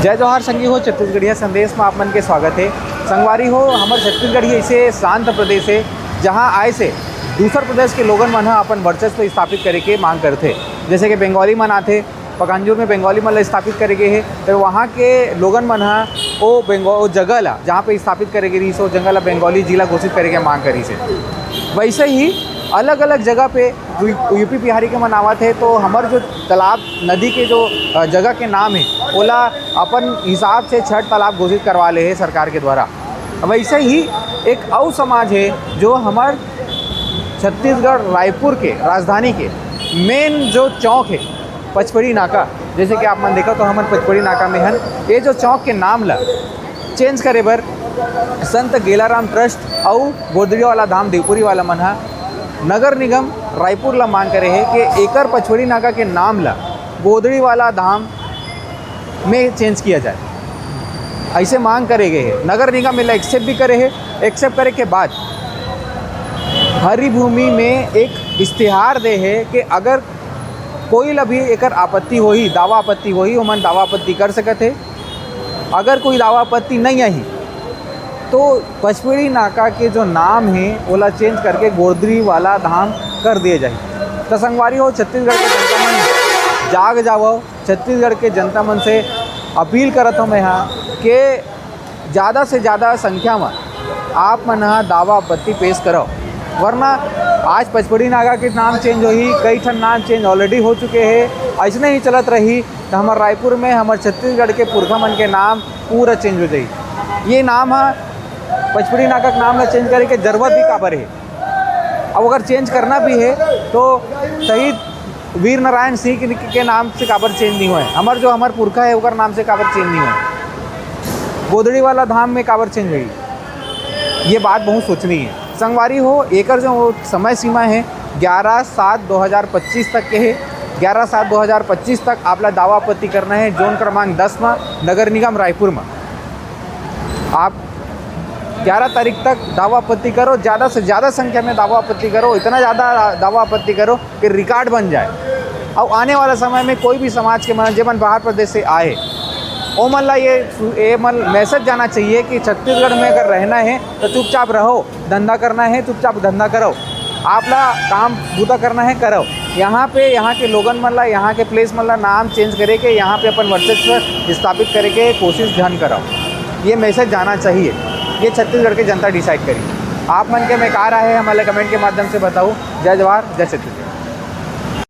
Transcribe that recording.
जय जवाहर संगी हो छत्तीसगढ़िया संदेश में आप मन के स्वागत है। संगवारी हो हमार छत्तीसगढ़ ही ऐसे शांत प्रदेश है जहाँ आए से दूसर प्रदेश के लोगन मन अपन वर्चस्व स्थापित करे के मांग करते। जैसे कि बंगाली मन आते, पकांजूर में बंगाली मन स्थापित करे के है, तो वहाँ के लोगन मन वो जगह ला जहाँ पे स्थापित करे रही सो जगह ला बंगाली जिला घोषित करे के मांग करी से। वैसे ही अलग अलग जगह पे यूपी बिहारी के मनावत है, तो हमार जो तालाब नदी के जो जगह के नाम है ओला अपन हिसाब से 6 तालाब घोषित करवा ले है सरकार के द्वारा। वैसे ही एक और समाज है जो हमार छत्तीसगढ़ रायपुर के राजधानी के मेन जो चौक है पचपड़ी नाका, जैसे कि आप मन देखा तो हमार पचपड़ी नाका में हन ये जो चौक के नाम ला चेंज करे बर संत गेलाराम ट्रस्ट और गोदड़ी वाला धाम देवपुरी वाला मन हा नगर निगम रायपुर ला मांग करे है कि एकर पचपड़ी नाका के नाम ला गोदड़ी वाला धाम में चेंज किया जाए। ऐसे मांग करे गए है। नगर निगम में एक्सेप्ट भी करे है। एक्सेप्ट करे के बाद हरी भूमि में एक इश्तिहार दे है कि अगर कोई ला भी एकर आपत्ति होही, दावा आपत्ति होही, ओमन दावा आपत्ति कर सकत है। अगर कोई दावा आपत्ति नहीं आई तो पचपड़ी नाका के जो नाम है ओला चेंज करके गोदड़ी वाला धाम कर दिए जाए। तो संगवारी हो छत्तीसगढ़ के जनता मन जाग जाओ। छत्तीसगढ़ के जनता मन से अपील करत हूँ मैं यहाँ कि ज़्यादा से ज़्यादा संख्या में आप मन यहाँ दावा आपत्ति पेश करो, वरना आज पचपड़ी नाका के नाम चेंज होही, कई ठन नाम चेंज ऑलरेडी हो चुके हैं। ऐसे ही चलत रही तो हमारे रायपुर में हमारे छत्तीसगढ़ के पुरखा मन के नाम पूरा चेंज हो जाए। ये नाम है पचपड़ी नाका के नाम ला चेंज करे के जरूरत भी काबर है। अब अगर चेंज करना भी है तो शहीद वीर नारायण सिंह के नाम से काबर चेंज नहीं हुआ है। हमार पुरखा है उनका नाम से काबर चेंज नहीं हुआ है। गोदड़ी वाला धाम में काबर चेंज हुई, ये बात बहुत सोचनी है। संगवारी हो एकर जो समय सीमा है 11/7/2025 तक के है। 11/7/2025 तक आप ला दावा आपत्ति करना है जोन क्रमांक 10 में नगर निगम रायपुर में। आप 11 तारीख तक दावा आपत्ति करो, ज़्यादा से ज़्यादा संख्या में दावा आपत्ति करो, इतना ज़्यादा दावा आपत्ति करो कि रिकॉर्ड बन जाए। और आने वाला समय में कोई भी समाज के मन जब बाहर प्रदेश से आए ओ मन ला ये मैसेज जाना चाहिए कि छत्तीसगढ़ में अगर रहना है तो चुपचाप रहो, धंधा करना है चुपचाप धंधा करो, आप ला काम बूता करना है करो। यहाँ के लोगन मन ला, यहाँ के प्लेस मन ला नाम चेंज करे के यहाँ पे अपन वर्चस्व स्थापित करे के कोशिश ध्यान करो। ये मैसेज जाना चाहिए। ये छत्तीसगढ़ की जनता डिसाइड करी। आप मन के में कहा रहा है हमारे कमेंट के माध्यम से बताओ। जय जवाहर जय छत्तीसगढ़।